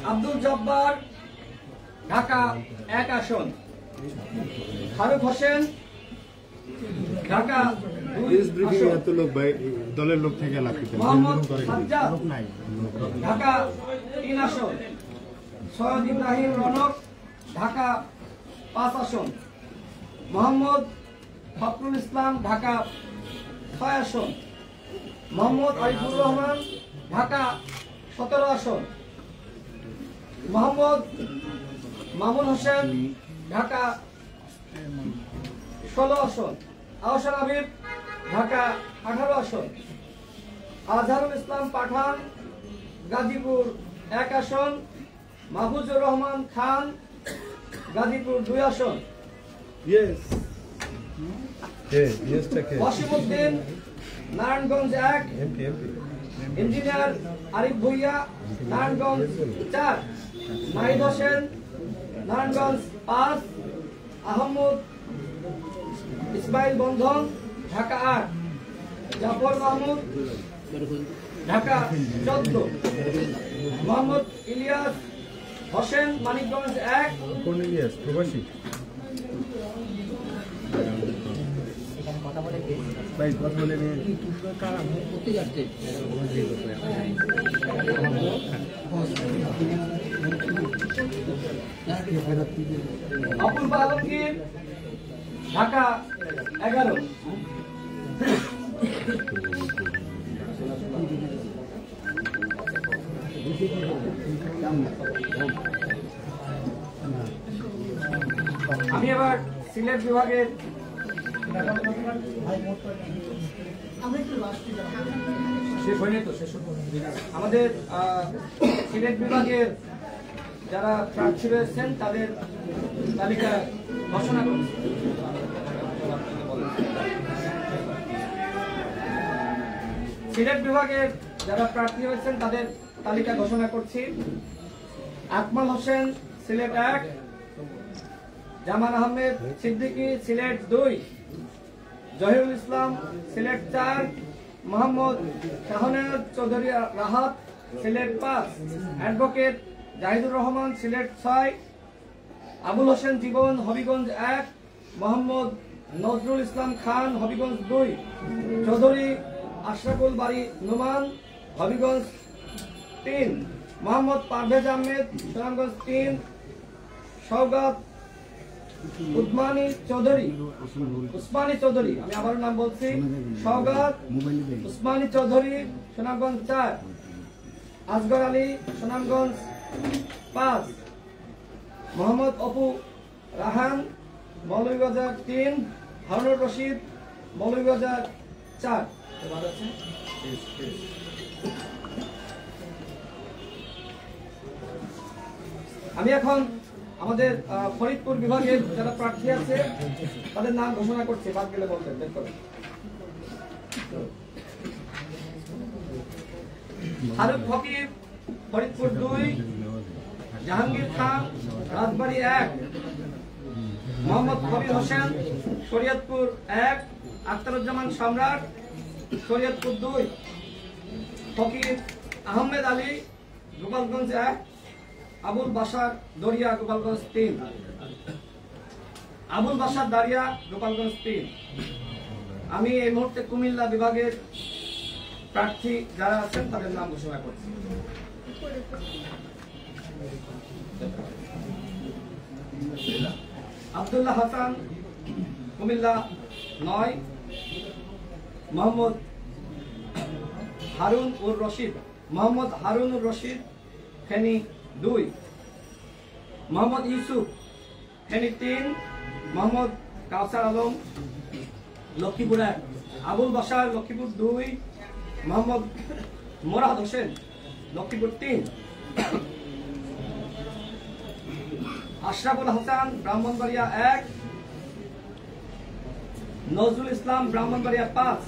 আব্দুল জব্বার ঢাকা 1 আসন, ফারুক হোসেন ঢাকা 2 আসন, দলের লোক থেকে মোহাম্মদ সাজ্জাদ ঢাকা 3 আসন, সৈয়দ ইব্রাহিম রনক ঢাকা 5 আসন, মোহাম্মদ ফখরুল ইসলাম ঢাকা 6 আসন, মোহাম্মদ আরিফুর রহমান ঢাকা 17 আসন, মোহাম্মদ মামুন হোসেন ঢাকা 16 আসন, আহসান হাবিব ঢাকা 18 আসন, আজহারুল ইসলাম পাঠান গাজীপুর 1 আসন, মাহফুজুর রহমান খান গাজীপুর 2 আসন, ওয়াসিমউদ্দিন নারায়ণগঞ্জ 1, ইঞ্জিনিয়ার আরিফ ভুইয়া নারায়ণগঞ্জ 4, নাহিদ হোসেন নারায়ণগঞ্জ 5, আহমদ ইসমাইল বন্ধন ঢাকা 8, জাফর মাহমুদ ঢাকা 14, মোহাম্মদ ইলিয়াস হোসেন মানিকগঞ্জ 1, কোন ইলিয়াস প্রবাসী ভাই কথা বলে আবুল আলমগীর ঢাকা 11, আমি এবার সিলেট বিভাগের আমাদের সিলেট বিভাগের যারা প্রার্থী রয়েছেন তাদের তালিকা ঘোষণা করছি। সিলেট বিভাগের যারা প্রার্থী হয়েছেন তাদের তালিকা ঘোষণা করছি। আকমাল হোসেন সিলেট 1, জামান আহমেদ সিদ্দিকী সিলেট 2, জহিরুল ইসলাম সিলেট 4, মোহাম্মদ শাহনাজ চৌধুরী রাহাত সিলেট 5, অ্যাডভোকেট জাহিদুর রহমান সিলেট 6, আবুল হোসেন জীবন হবিগঞ্জ 1, মোহাম্মদ নজরুল ইসলাম খান হবিগঞ্জ 2, চৌধুরী আশরাফুল বাড়ি নোমান হবিগঞ্জ 3, মোহাম্মদ পারভেজ আহমেদ সুনামগঞ্জ 3, সওগাত উসমানী চৌধুরী আমি আবার নাম বলছি, সওগাত উসমানী চৌধুরী সুনামগঞ্জ 4, আসগর আলী সুনামগঞ্জ 5, মোহাম্মদ অপু রাহান মৌলভীবাজার 3, হারুনুর রশিদ মৌলভীবাজার 4। আমি এখন আমাদের ফরিদপুর বিভাগের যারা প্রার্থী আছে তাদের নাম ঘোষণা করছি, বাদ গেলে বলবেন বের করেন। ফারুক ফকির ফরিদপুর 2, জাহাঙ্গীর খান রাজবাড়ী 1, মোহাম্মদ কবির হোসেন শরীয়তপুর 1, আখতারুজ্জামান সম্রাট শরীয়তপুর 2, ফকির আহমেদ আলী গোপালগঞ্জ 1, আবুল বাসার দরিয়া গোপালগঞ্জ 3, আবুল বাসার দারিয়া গোপালগঞ্জ 3। আমি এই মুহূর্তে কুমিল্লা বিভাগের প্রার্থী যারা আছেন তাদের নাম ঘোষণা করছি। আব্দুল্লাহ হাসান কুমিল্লা 9, মোহাম্মদ হারুনুর রশিদ ফেনী 2, মোহাম্মদ ইউসুফ ফেনী 3, মোহাম্মদ কাউসার আলম লক্ষ্মীপুর 1, আবুল বাসার লক্ষ্মীপুর 2, মোহাম্মদ মোরাদ হোসেন লক্ষ্মীপুর 3, আশরাফুল হাসান ব্রাহ্মণবাড়িয়া 1, নজরুল ইসলাম ব্রাহ্মণবাড়িয়া 5,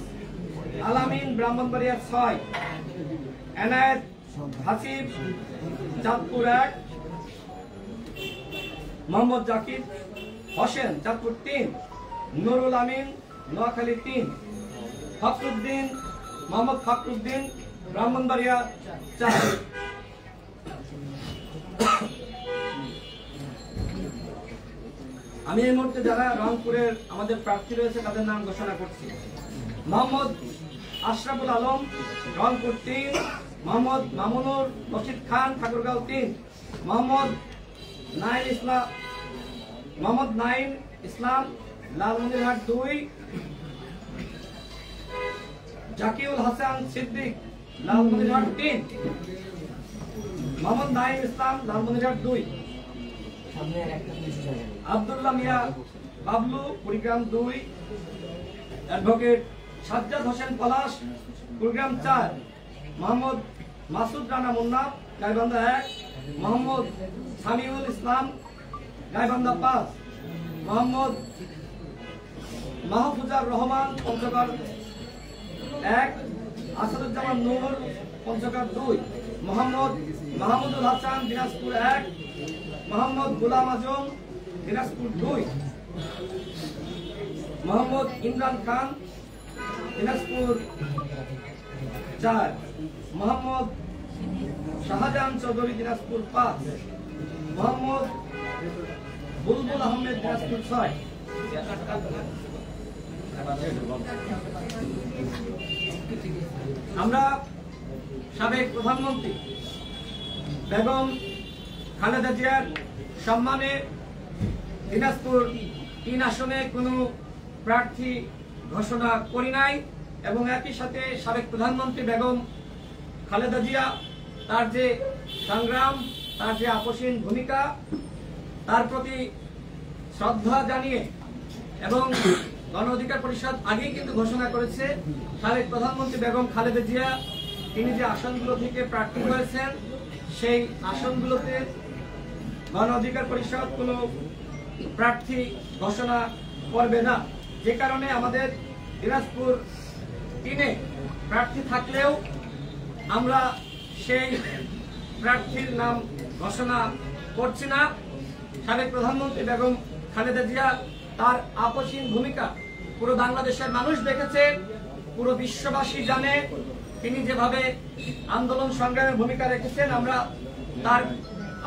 আলামিন ব্রাহ্মণবাড়িয়া 6, এনায়েত হাসিব চাঁদপুর 1, মোহাম্মদ জাকির হোসেন চাঁদপুর 3, নুরুল আমিন নোয়াখালী 3, মোহাম্মদ ফখরুদ্দিন ব্রাহ্মণবাড়িয়া 4। আমি এই মুহূর্তে যারা রংপুরের আমাদের প্রার্থী রয়েছে তাদের নাম ঘোষণা করছি। মোহাম্মদ আশরাফুল আলম, রংপুর 3। মোহাম্মদ মামুনুর রশিদ খান, ঠাকুরগাঁও 3। মোহাম্মদ নাইম ইসলাম, লালমনিরহাট 2। জাকিউল হাসান সিদ্দিক, লালমনিরহাট 3। মোহাম্মদ নাইম ইসলাম, লালমনিরহাট 2। আব্দুল্লাহ মিয়া বাবলু, কুড়িগ্রাম 2। অ্যাডভোকেট সাজ্জাদ হোসেন পলাশ, কুড়িগ্রাম 4। মোহাম্মদ মাসুদ রানা মুন্না, গাইবান্ধা 1। মোহাম্মদ সামিউল ইসলাম, গাইবান্ধা 5। মোহাম্মদ মাহফুজার রহমান, পঞ্চগড় 1। আসাদুজ্জামান নূর, পঞ্চগড় 2। মোহাম্মদ মাহমুদুল হাসান, দিনাজপুর 1। মোহাম্মদ গোলাম আজম, দিনাজপুর 2। মোহাম্মদ ইমরান খান, দিনাজপুর 4। মোহাম্মদ শাহজাহান চৌধুরী, দিনাজপুর 5। মোহাম্মদ বুলবুল আহমেদ, দিনাজপুর 6। আমরা সাবেক প্রধানমন্ত্রী বেগম খালেদা জিয়ার সম্মানে দিনাজপুর 3 আসনে কোনো প্রার্থী ঘোষণা করি নাই এবং একই সাথে সাবেক প্রধানমন্ত্রী বেগম খালেদা জিয়া তার যে সংগ্রাম, তার যে আপসীন ভূমিকা, তার প্রতি শ্রদ্ধা জানিয়ে এবং গণ অধিকার পরিষদ আগেই কিন্তু ঘোষণা করেছে সাবেক প্রধানমন্ত্রী বেগম খালেদা জিয়া তিনি যে আসনগুলো থেকে প্রার্থী হয়েছেন সেই আসনগুলোতে গণ অধিকার পরিষদ কোনো প্রার্থী ঘোষণা করবে না। যে কারণে আমাদের দিনাজপুর 3-এ প্রার্থী থাকলেও আমরা সেই প্রার্থীর নাম ঘোষণা করছি না। সাবেক প্রধানমন্ত্রী বেগম খালেদা জিয়া তার আপসীন ভূমিকা পুরো বাংলাদেশের মানুষ দেখেছে, পুরো বিশ্ববাসী জানে তিনি যেভাবে আন্দোলন সংগ্রামের ভূমিকা রেখেছেন। আমরা তার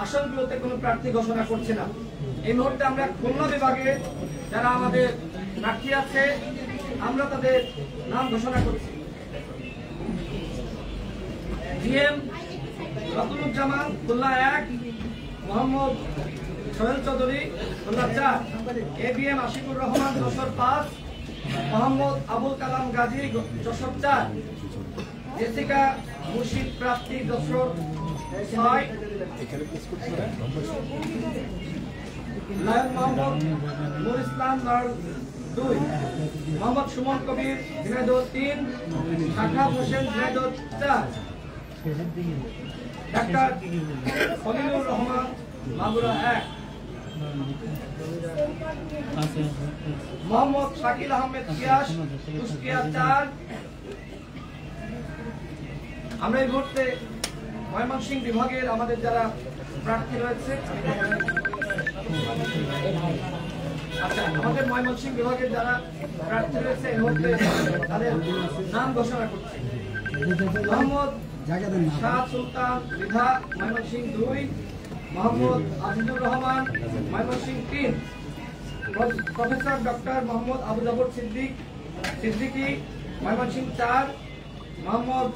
আসনগুলোতে কোনো প্রার্থী ঘোষণা করছি না। এই মুহূর্তে আমরা খুলনা বিভাগে যারা আমাদের প্রার্থী আছে আমরা তাদের নাম ঘোষণা করছি। GM Ratanuzzaman, Khulna 1। Mohammad Sohel Chowdhury, Khulna 4। ABM Ashikur Rahman, Jessore 5। Mohammad Abul Kalam Gazi, Jessore 4। Jessica মুর্শিদ, প্রার্থী, যশোর 6। লায়ন মোহাম্মদ নুর ইসলাম, 2। মোহাম্মদ সুমন কবির, ঝিনাইদহ 3। শাখাব হোসেন, ঝিনাইদহ 4। ডাক্তার খলিলুর রহমান, মাগুরা 1। মোহাম্মদ শাকিল আহমেদ কিয়াস, কুষ্টিয়া 4। আমরা এই মুহূর্তে ময়মনসিংহ বিভাগের আমাদের যারা প্রার্থী রয়েছে আমাদের ময়মনসিংহ বিভাগের যারা প্রার্থী রয়েছে এই মুহূর্তে তাদের নাম ঘোষণা করছে। মোহাম্মদ শাহ সুলতান মৃধা, ময়মনসিংহ 2। মোহাম্মদ আজিজুর রহমান, ময়মনসিংহ 3। Professor doctor Mohammad Abu Jafar Siddiqui, Mymensingh 4। মোহাম্মদ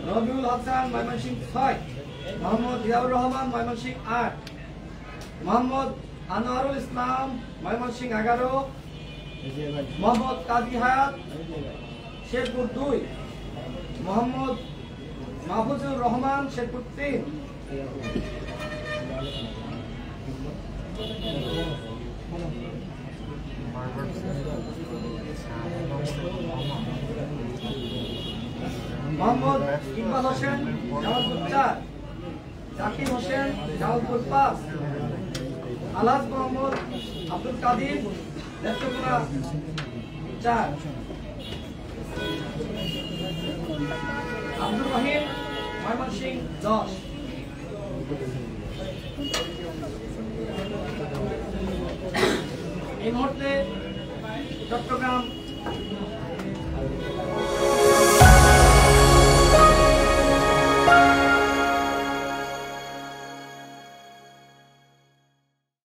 রবিউল হাসান, ময়মনসিংহ 6। মোহাম্মদ জিয়াউর রহমান, ময়মনসিংহ 8। মোহাম্মদ আনোয়ারুল ইসলাম, ময়মনসিংহ 11। মোহাম্মদ কাজী হায়াত, শেরপুর 2। মোহাম্মদ মাহফুজুর রহমান, শেরপুর 3। মোহাম্মদ ইকবাল হোসেন, জামালপুর 4। জাকির হোসেন, জামালপুর 5। আলহাজ মোহাম্মদ আব্দুল কাদির, নেত্রকোনা 4। আব্দুর রহিম, ময়মনসিংহ 10। এই মুহূর্তে চট্টগ্রাম